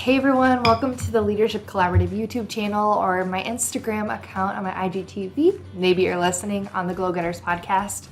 Hey everyone, welcome to the Leadership Collaborative YouTube channel or my Instagram account on my IGTV. Maybe you're listening on the Glow Getters podcast.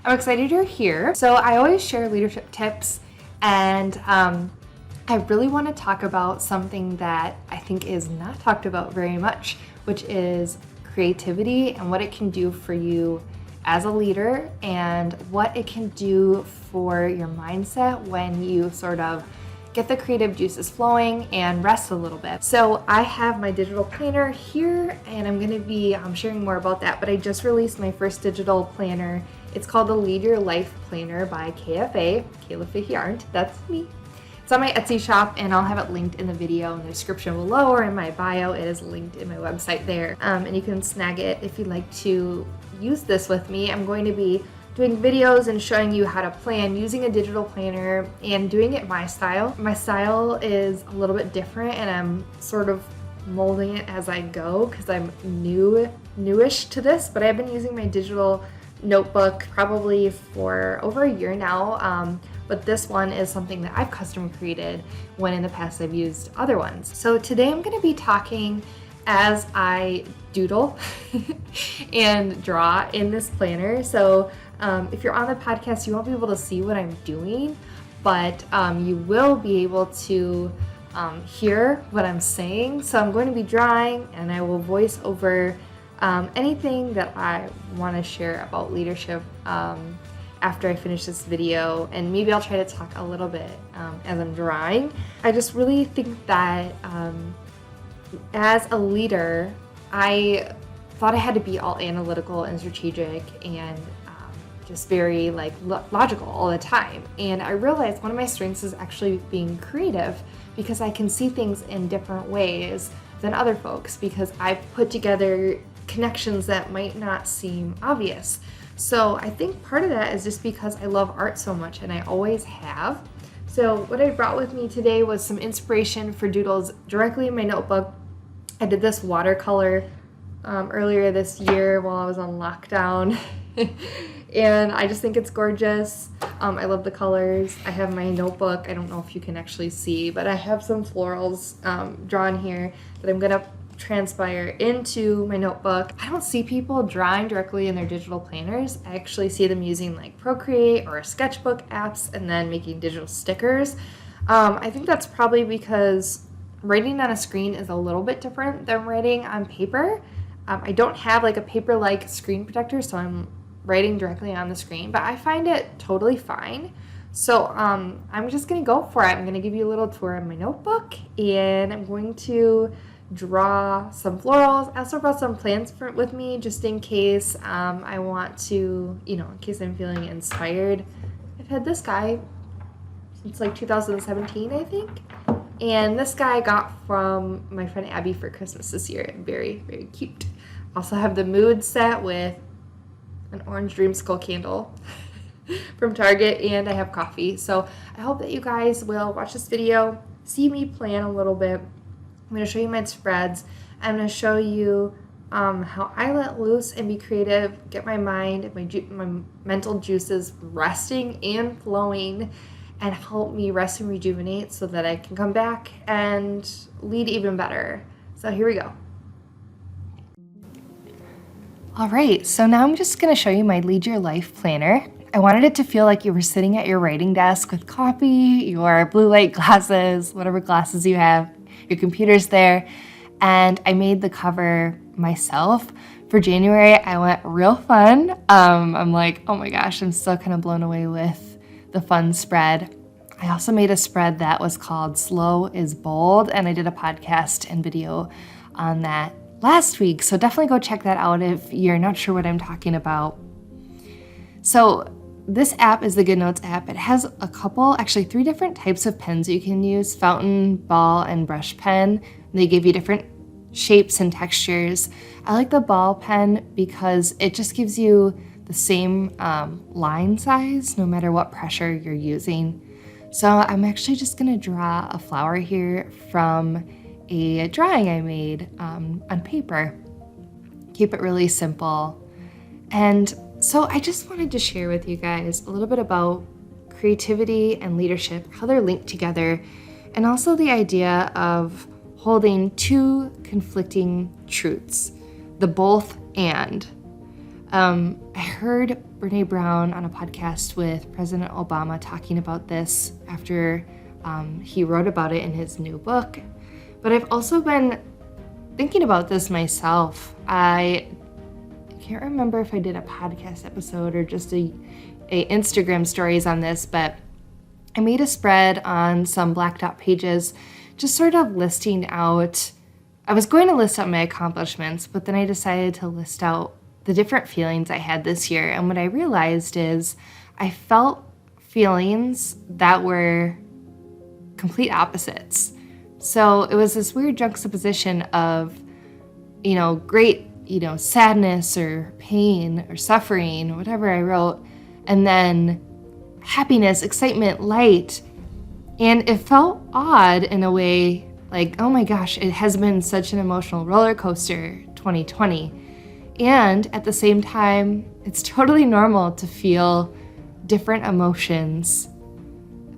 I'm excited you're here. So I always share leadership tips, and I really want to talk about something that I think is not talked about very much, which is creativity and what it can do for you as a leader and what it can do for your mindset when you sort of get the creative juices flowing and rest a little bit. So I have my digital planner here, and I'm going to be sharing more about that, but I just released my first digital planner. It's called the Lead Your Life Planner by KFA, Kayla Fahey-Ahrndt. That's me. It's on my Etsy shop, and I'll have it linked in the video in the description below or in my bio. It is linked in my website there, and you can snag it if you'd like to use this with me. I'm going to be doing videos and showing you how to plan using a digital planner and doing it my style. My style is a little bit different, and I'm sort of molding it as I go because I'm newish to this, but I've been using my digital notebook probably for over a year now. But this one is something that I've custom created when in the past I've used other ones. So today I'm going to be talking as I doodle and draw in this planner. So if you're on the podcast, you won't be able to see what I'm doing, but you will be able to hear what I'm saying. So I'm going to be drawing, and I will voice over anything that I want to share about leadership after I finish this video, and maybe I'll try to talk a little bit as I'm drawing. I just really think that as a leader, I thought I had to be all analytical and strategic and just very logical all the time. And I realized one of my strengths is actually being creative, because I can see things in different ways than other folks, because I put together connections that might not seem obvious. So I think part of that is just because I love art so much, and I always have. So what I brought with me today was some inspiration for doodles directly in my notebook. I did this watercolor earlier this year while I was on lockdown. And I just think it's gorgeous. I love the colors. I have my notebook. I don't know if you can actually see, but I have some florals drawn here that I'm gonna transpire into my notebook. I don't see people drawing directly in their digital planners. I actually see them using like Procreate or sketchbook apps and then making digital stickers. I think that's probably because writing on a screen is a little bit different than writing on paper. I don't have like a paper-like screen protector, so I'm writing directly on the screen, but I find it totally fine. So I'm just gonna go for it. I'm gonna give you a little tour of my notebook, and I'm going to draw some florals. I also brought some plants with me just in case I want to, in case I'm feeling inspired. I've had this guy since like 2017, I think. And this guy I got from my friend Abby for Christmas this year. Very, very cute. Also have the mood set with an orange dreamsicle candle from Target, and I have coffee. So I hope that you guys will watch this video, see me plan a little bit. I'm going to show you my spreads. I'm going to show you how I let loose and be creative, get my mind, my mental juices resting and flowing, and help me rest and rejuvenate so that I can come back and lead even better. So here we go. All right, so now I'm just gonna show you my Lead Your Life planner. I wanted it to feel like you were sitting at your writing desk with coffee, your blue light glasses, whatever glasses you have, your computer's there, and I made the cover myself. For January, I went real fun. I'm like, oh my gosh, I'm still kind of blown away with the fun spread. I also made a spread that was called Slow is Bold, and I did a podcast and video on that last week, so definitely go check that out if you're not sure what I'm talking about. So this app is the GoodNotes app. It has actually three different types of pens you can use: fountain, ball, and brush pen. They give you different shapes and textures. I like the ball pen because it just gives you the same line size no matter what pressure you're using. So I'm actually just gonna draw a flower here from a drawing I made on paper. Keep it really simple. And so I just wanted to share with you guys a little bit about creativity and leadership, how they're linked together, and also the idea of holding two conflicting truths, the both and. I heard Brené Brown on a podcast with President Obama talking about this after he wrote about it in his new book. But I've also been thinking about this myself. I can't remember if I did a podcast episode or just a Instagram stories on this, but I made a spread on some Black Dot pages, just sort of listing out, I was going to list out my accomplishments, but then I decided to list out the different feelings I had this year. And what I realized is I felt feelings that were complete opposites. So it was this weird juxtaposition of, great, sadness or pain or suffering, whatever I wrote, and then happiness, excitement, light. And it felt odd in a way, like, oh my gosh, it has been such an emotional roller coaster, 2020. And at the same time, it's totally normal to feel different emotions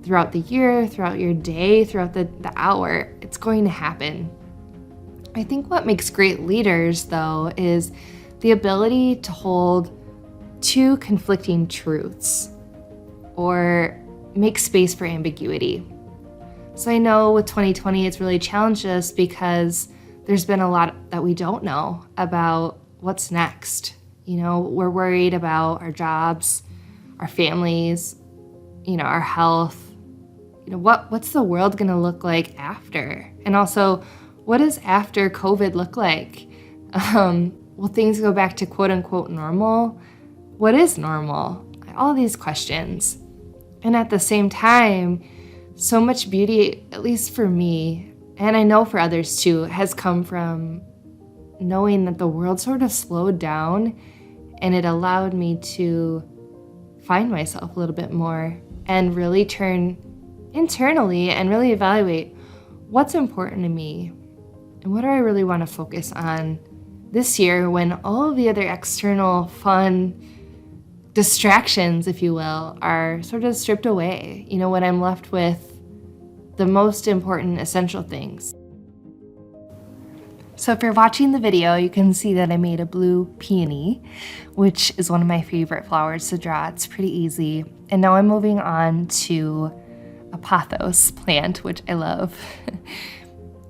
throughout the year, throughout your day, throughout the hour. It's going to happen. I think what makes great leaders, though, is the ability to hold two conflicting truths or make space for ambiguity. So I know with 2020, it's really challenged us because there's been a lot that we don't know about what's next. We're worried about our jobs, our families, our health. What's the world going to look like after? And also, what does after COVID look like? Will things go back to quote unquote normal? What is normal? All these questions. And at the same time, so much beauty, at least for me, and I know for others too, has come from knowing that the world sort of slowed down, and it allowed me to find myself a little bit more and really turn internally and really evaluate what's important to me and what do I really want to focus on this year when all of the other external fun distractions, if you will, are sort of stripped away, when I'm left with the most important essential things. So if you're watching the video, you can see that I made a blue peony, which is one of my favorite flowers to draw. It's pretty easy. And now I'm moving on to a pothos plant, which I love.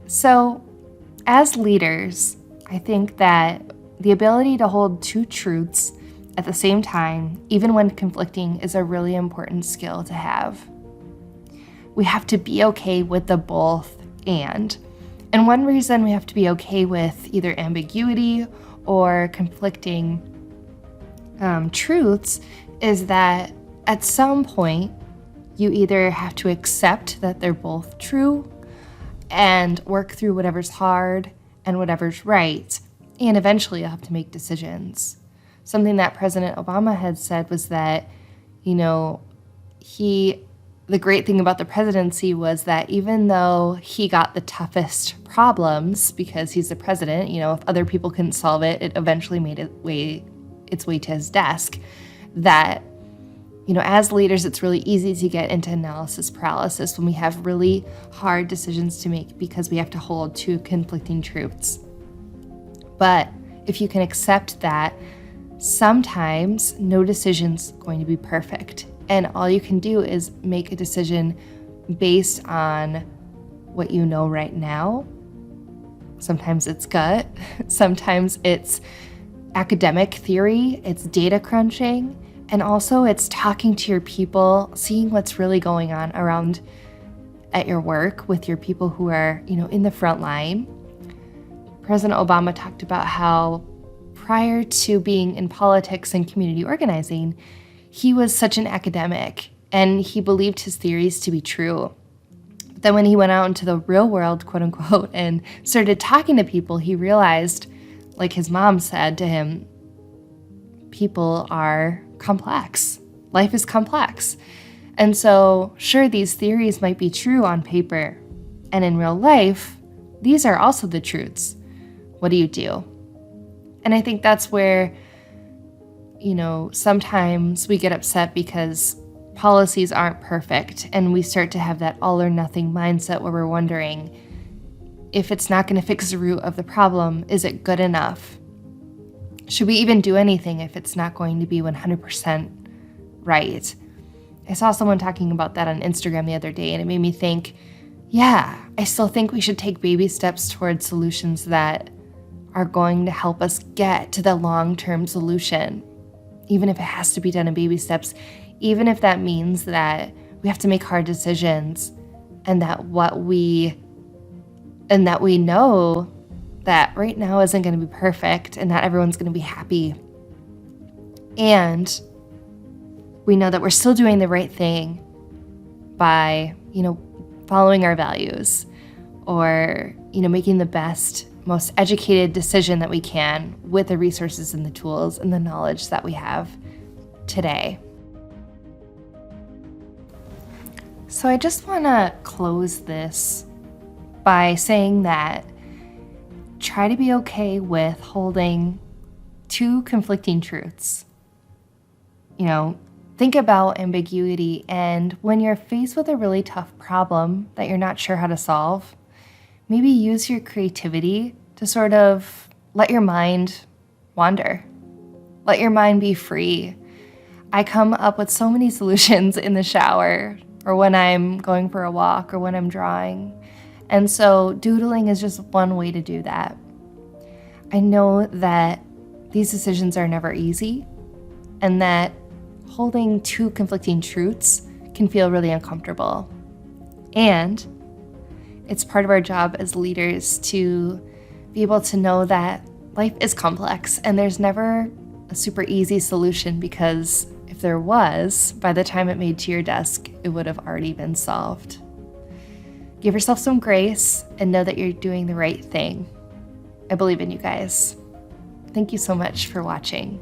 So as leaders, I think that the ability to hold two truths at the same time, even when conflicting, is a really important skill to have. We have to be okay with the both and. And one reason we have to be okay with either ambiguity or conflicting truths is that at some point, you either have to accept that they're both true and work through whatever's hard and whatever's right, and eventually you'll have to make decisions. Something that President Obama had said was that, the great thing about the presidency was that even though he got the toughest problems because he's the president, if other people couldn't solve it, it eventually made its way to his desk. That, as leaders, it's really easy to get into analysis paralysis when we have really hard decisions to make because we have to hold two conflicting truths. But if you can accept that, sometimes no decision's going to be perfect. And all you can do is make a decision based on what you know right now. Sometimes it's gut, sometimes it's academic theory, it's data crunching, and also it's talking to your people, seeing what's really going on around at your work with your people who are, in the front line. President Obama talked about how prior to being in politics and community organizing, he was such an academic and he believed his theories to be true. But then when he went out into the real world, quote unquote, and started talking to people, he realized, like his mom said to him, people are complex. Life is complex. And so, sure, these theories might be true on paper. And in real life, these are also the truths. What do you do? And I think that's where, sometimes we get upset because policies aren't perfect and we start to have that all or nothing mindset where we're wondering, if it's not going to fix the root of the problem, is it good enough? Should we even do anything if it's not going to be 100% right? I saw someone talking about that on Instagram the other day, and it made me think, yeah, I still think we should take baby steps towards solutions that are going to help us get to the long-term solution, even if it has to be done in baby steps, even if that means that we have to make hard decisions, and that we know that right now isn't going to be perfect and not everyone's going to be happy. And we know that we're still doing the right thing by, following our values or, making the best, most educated decision that we can with the resources and the tools and the knowledge that we have today. So I just want to close this by saying that try to be okay with holding two conflicting truths. Think about ambiguity, and when you're faced with a really tough problem that you're not sure how to solve, maybe use your creativity to sort of let your mind wander. Let your mind be free. I come up with so many solutions in the shower, or when I'm going for a walk, or when I'm drawing. And so doodling is just one way to do that. I know that these decisions are never easy, and that holding two conflicting truths can feel really uncomfortable. And it's part of our job as leaders to be able to know that life is complex and there's never a super easy solution, because if there was, by the time it made to your desk, it would have already been solved. Give yourself some grace and know that you're doing the right thing. I believe in you guys. Thank you so much for watching.